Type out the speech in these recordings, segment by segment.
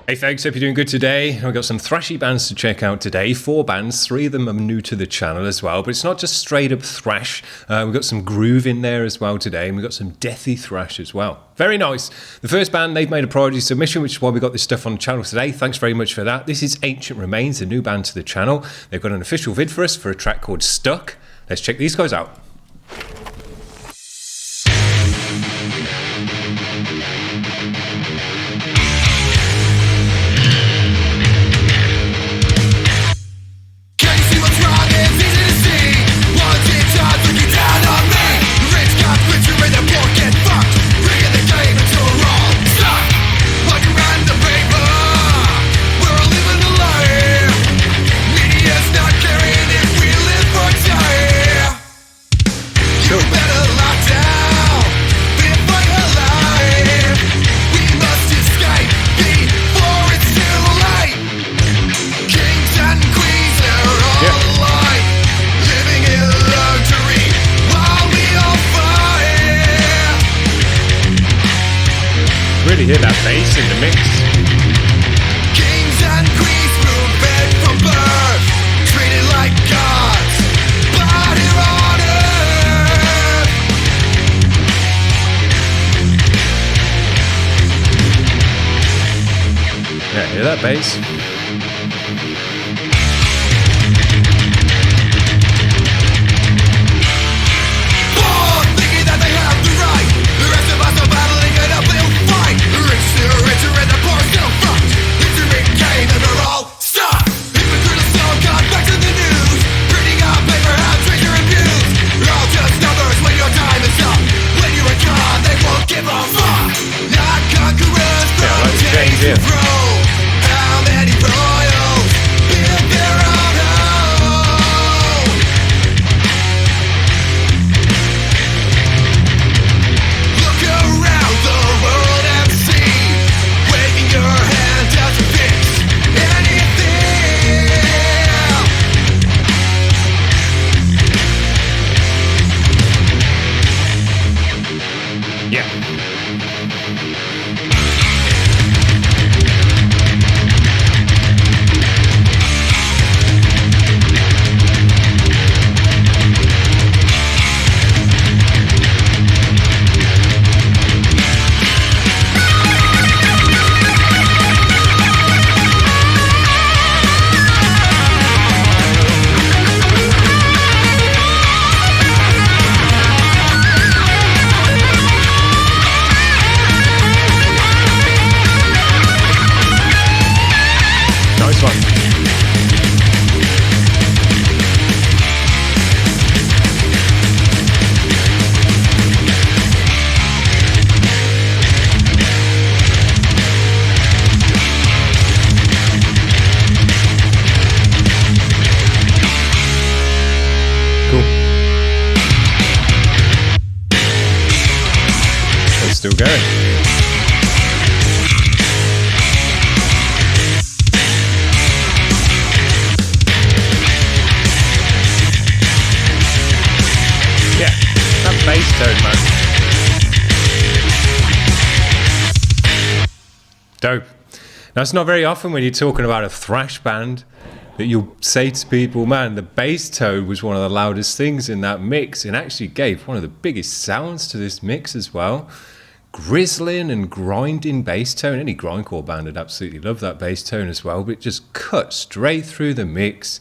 Hey folks, hope you're doing good today. We've got some thrashy bands to check out today. 4 bands, 3 of them are new to the channel as well, but it's not just straight up thrash. We've got some groove in there as well today, and we've got some deathy thrash as well. Very nice. The first band, they've made a priority submission, which is why we got this stuff on the channel today. Thanks very much for that. This is Ancient Remains, a new band to the channel. They've got an official vid for us for a track called Stuck. Let's check these guys out. Really hear that bass in the mix. Kings and queens moved from birth, treated like gods, but here on earth. Yeah, hear that bass? Yeah. How many royals build their own home? Look around the world and see, waving your hand doesn't fix anything. Yeah. Nice one. Cool. It's still going. Bass tone, man. Dope. Now, it's not very often when you're talking about a thrash band that you'll say to people, man, the bass tone was one of the loudest things in that mix, and actually gave one of the biggest sounds to this mix as well. Grizzling and grinding bass tone. Any grindcore band would absolutely love that bass tone as well, but it just cut straight through the mix.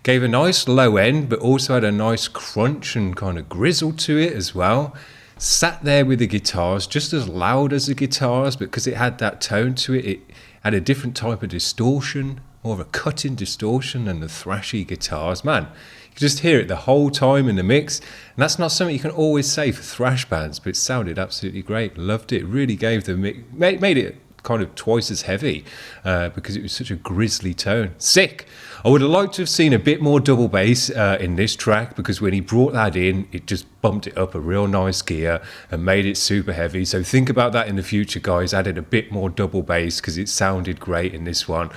Gave a nice low end, but also had a nice crunch and kind of grizzle to it as well. Sat there with the guitars, just as loud as the guitars, but because it had that tone to it, it had a different type of distortion, more of a cutting distortion than the thrashy guitars. Man, you could just hear it the whole time in the mix, and that's not something you can always say for thrash bands, but it sounded absolutely great. Loved it. Really gave the mix, made it kind of twice as heavy because it was such a grisly tone. Sick. I would have liked to have seen a bit more double bass in this track, because when he brought that in, it just bumped it up a real nice gear and made it super heavy. So think about that in the future, guys. Added a bit more double bass because it sounded great in this one.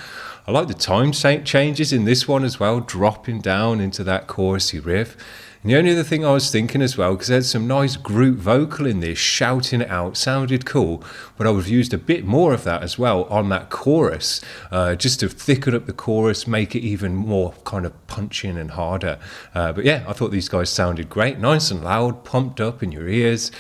I like the time changes in this one as well, dropping down into that chorusy riff. And the only other thing I was thinking as well, because there's some nice group vocal in this, shouting it out, sounded cool, but I would have used a bit more of that as well on that chorus, just to thicken up the chorus, make it even more kind of punching and harder. But yeah, I thought these guys sounded great, nice and loud, pumped up in your ears,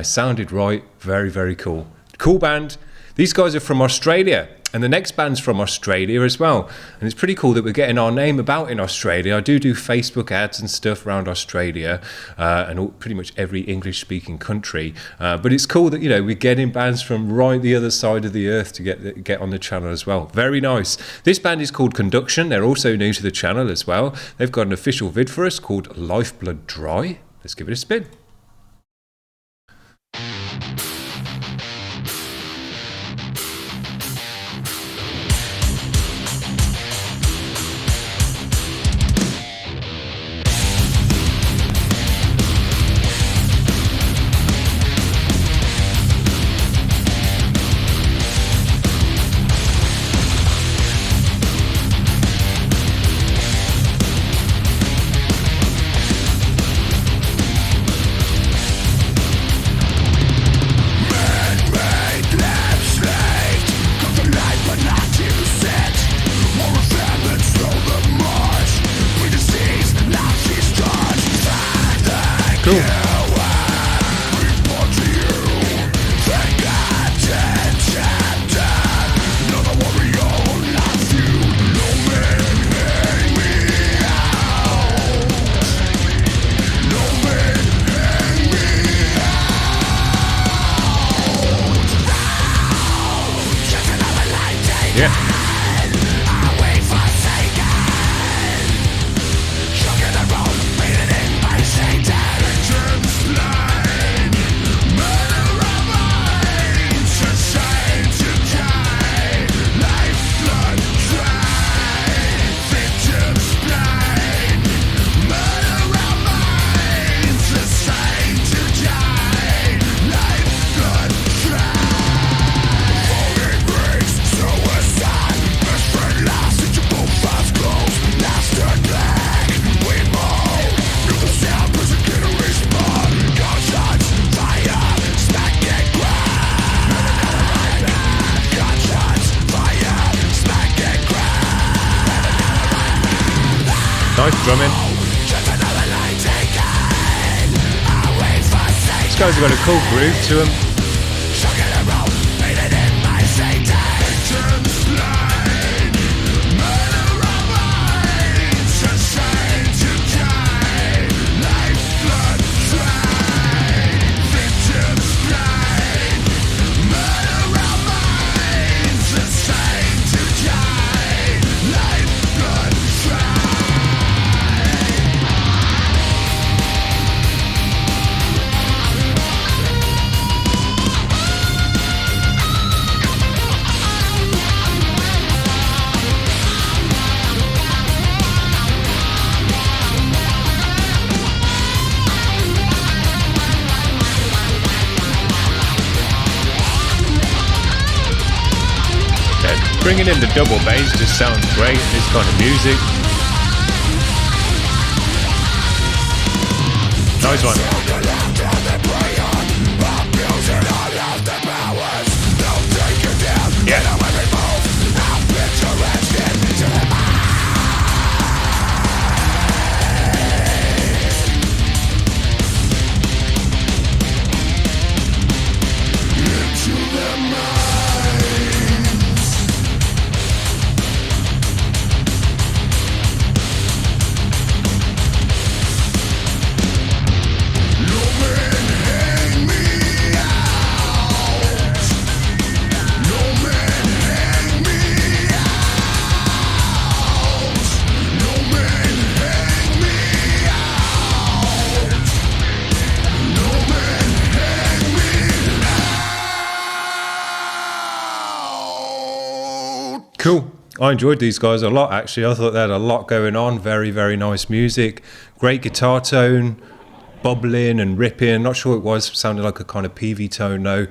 sounded right, very, very cool. Cool band. These guys are from Australia. And the next band's from Australia as well. And it's pretty cool that we're getting our name about in Australia. I do Facebook ads and stuff around Australia and pretty much every English-speaking country. But it's cool that, we're getting bands from right the other side of the earth to get on the channel as well. Very nice. This band is called Conduction. They're also new to the channel as well. They've got an official vid for us called Lifeblood Dry. Let's give it a spin. Nice drumming. These guys have got a cool groove to them. Bringing in the double bass just sounds great in this kind of music. Nice one. Yeah. Cool. I enjoyed these guys a lot, actually. I thought they had a lot going on. Very, very nice music. Great guitar tone, bubbling and ripping. Not sure it was. Sounded like a kind of PV tone, though.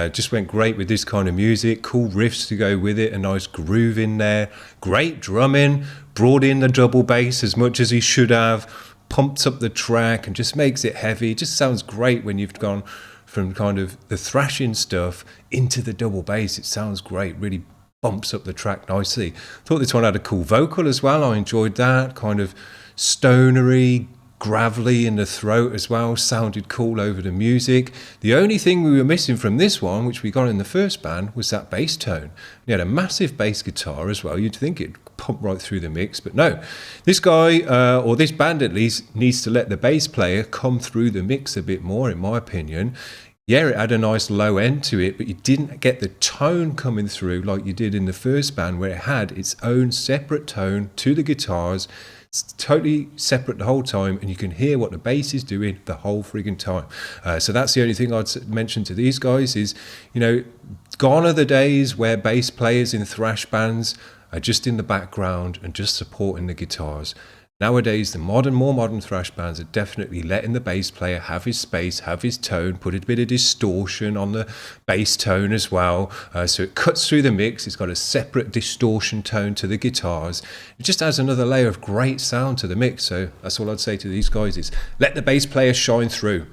Just went great with this kind of music. Cool riffs to go with it. A nice groove in there. Great drumming. Brought in the double bass as much as he should have. pumps up the track and just makes it heavy. It just sounds great when you've gone from kind of the thrashing stuff into the double bass. It sounds great, really bumps up the track nicely. Thought this one had a cool vocal as well. I enjoyed that, kind of stonery, gravelly in the throat as well, sounded cool over the music. The only thing we were missing from this one, which we got in the first band, was that bass tone. He had a massive bass guitar as well. You'd think it'd pump right through the mix, but no. This guy, or this band at least, needs to let the bass player come through the mix a bit more, in my opinion. Yeah, it had a nice low end to it, but you didn't get the tone coming through like you did in the first band, where it had its own separate tone to the guitars. It's totally separate the whole time, and you can hear what the bass is doing the whole frigging time. So that's the only thing I'd mention to these guys is, gone are the days where bass players in thrash bands are just in the background and just supporting the guitars. Nowadays, the more modern thrash bands are definitely letting the bass player have his space, have his tone, put a bit of distortion on the bass tone as well. So it cuts through the mix. It's got a separate distortion tone to the guitars. It just adds another layer of great sound to the mix. So that's all I'd say to these guys is let the bass player shine through.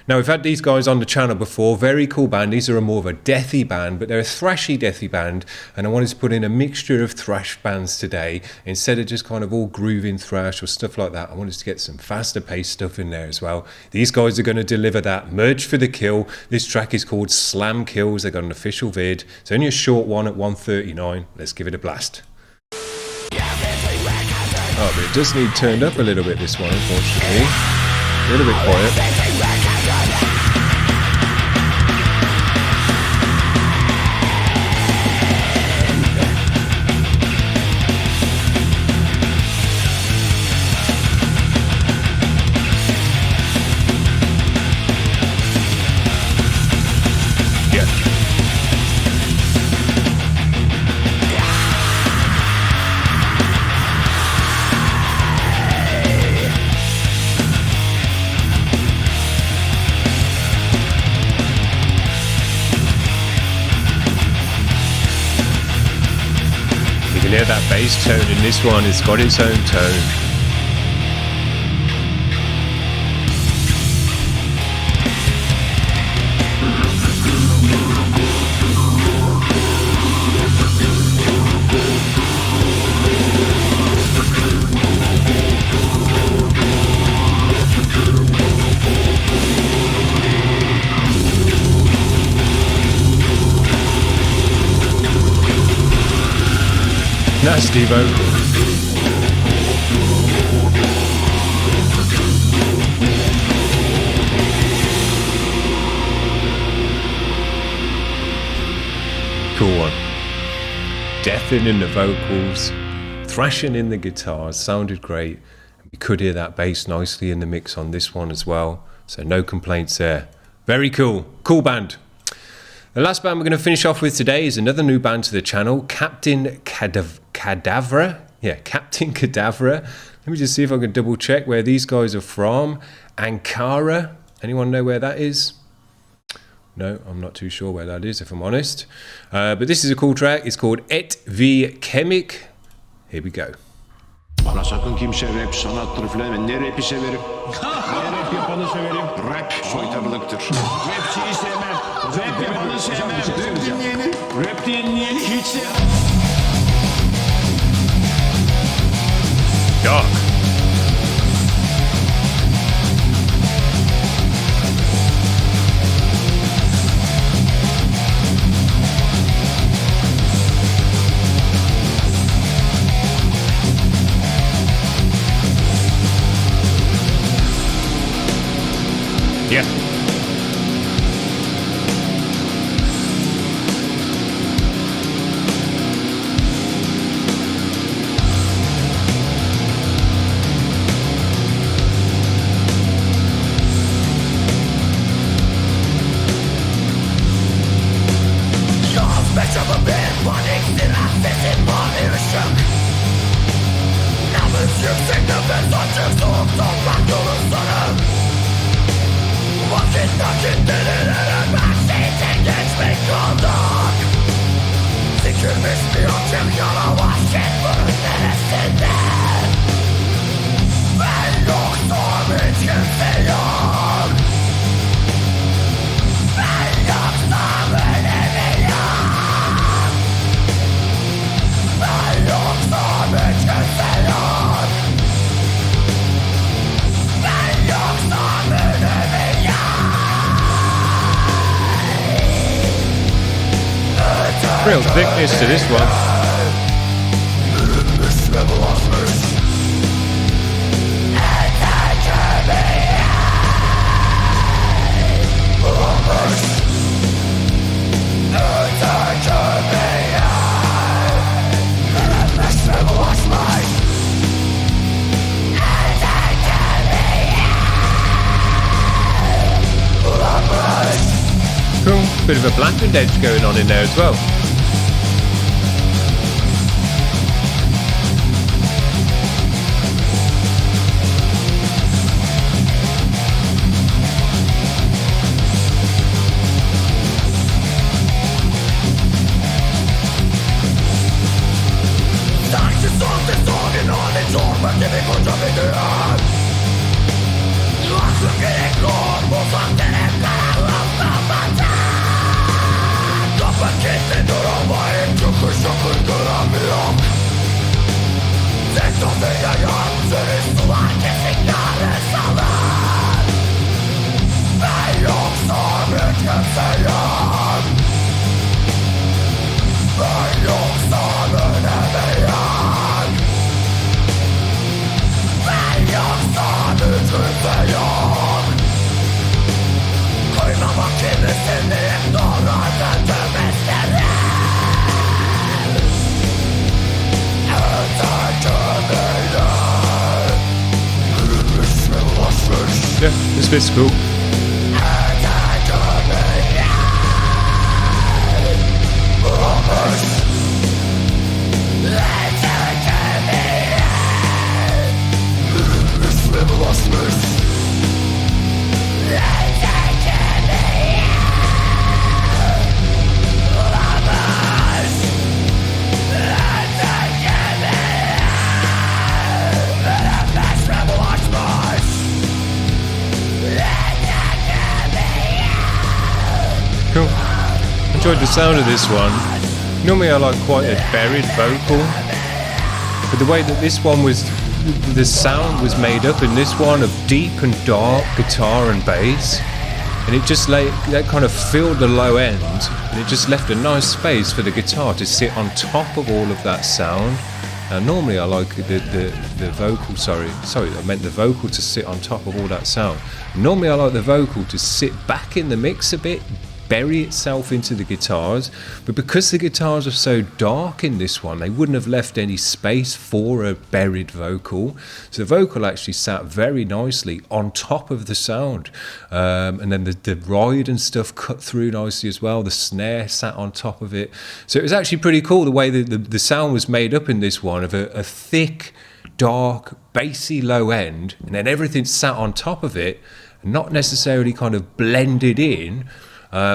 Now, we've had these guys on the channel before, very cool band. These are more of a deathy band, but they're a thrashy deathy band, and I wanted to put in a mixture of thrash bands today. Instead of just kind of all grooving thrash or stuff like that, I wanted to get some faster paced stuff in there as well. These guys are going to deliver that. Merge for the Kill. This track is called Slam Kills. They've got an official vid. It's only a short one at 1:39. Let's give it a blast. Oh, but it does need turned up a little bit, this one, unfortunately. A little bit quiet. You can hear that bass tone in this one. It's got its own tone. Nasty vocal. Cool one. Deafening in the vocals, thrashing in the guitars, sounded great. You could hear that bass nicely in the mix on this one as well, so no complaints there. Very cool. Cool band. The last band we're going to finish off with today is another new band to the channel, Kaptan Kadavra. Yeah, Kaptan Kadavra. Let me just see if I can double check where these guys are from. Ankara. Anyone know where that is? No, I'm not too sure where that is, if I'm honest. But this is a cool track. It's called Et V Kemik. Here we go. Bana sakın kimse rap sanattır filan. Ne rapi severim. Ne rap yapanı severim. Rap soytarılıktır. Rapçiyi sevmem. Rap yapanı sevmem. Rap dinleyeni. Rap dinleyeni hiç sevmem. Dark. Yeah. Yalavaş et bunun neresinde? Ben yoksun. Real thickness to this one. Cool. Bit of a blackened edge going on in there as well. Yeah, this bit's cool. Cool. Enjoyed the sound of this one. Normally I like quite a buried vocal, but the way that this one was, the sound was made up in this one of deep and dark guitar and bass, and it just that kind of filled the low end, and it just left a nice space for the guitar to sit on top of all of that sound. Now normally I like the vocal, sorry, I meant the vocal to sit on top of all that sound. Normally I like the vocal to sit back in the mix a bit, bury itself into the guitars, but because the guitars are so dark in this one, they wouldn't have left any space for a buried vocal, so the vocal actually sat very nicely on top of the sound, and then the ride and stuff cut through nicely as well. The snare sat on top of it, so it was actually pretty cool the way that the sound was made up in this one of a thick, dark, bassy low end, and then everything sat on top of it, not necessarily kind of blended in,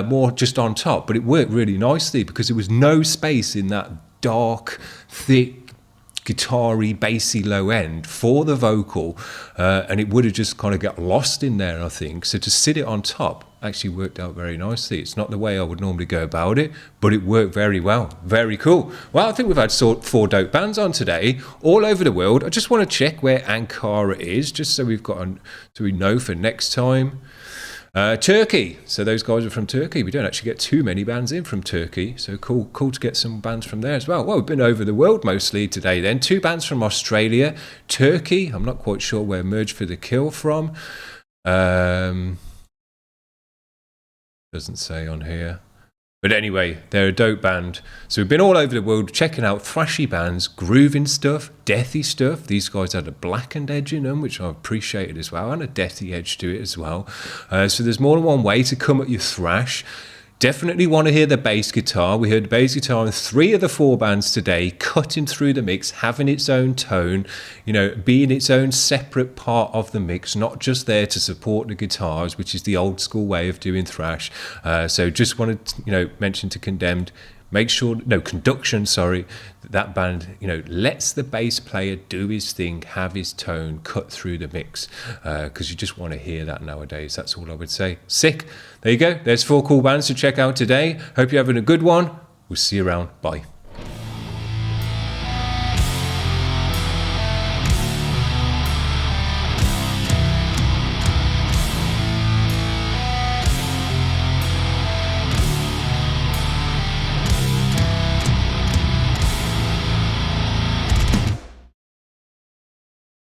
more just on top, but it worked really nicely because there was no space in that dark, thick, guitar-y, bassy low end for the vocal, and it would have just kind of got lost in there, I think. So to sit it on top actually worked out very nicely. It's not the way I would normally go about it, but it worked very well. Very cool. Well, I think we've had 4 dope bands on today, all over the world. I just want to check where Ankara is, just so so we know for next time. Turkey, so those guys are from Turkey. We don't actually get too many bands in from Turkey, so cool to get some bands from there as well. Well, we've been over the world mostly today then. 2 bands from Australia, Turkey, I'm not quite sure where Merge for the Kill from, doesn't say on here. But anyway, they're a dope band. So we've been all over the world checking out thrashy bands, grooving stuff, deathy stuff. These guys had a blackened edge in them, which I appreciated as well, and a deathy edge to it as well. So there's more than one way to come at your thrash. Definitely want to hear the bass guitar. We heard the bass guitar in 3 of the 4 bands today, cutting through the mix, having its own tone, being its own separate part of the mix, not just there to support the guitars, which is the old school way of doing thrash. So just wanted to, mention to Condemned, Conduction, that band, lets the bass player do his thing, have his tone, cut through the mix, because you just want to hear that nowadays. That's all I would say. Sick. There you go. There's 4 cool bands to check out today. Hope you're having a good one. We'll see you around. Bye.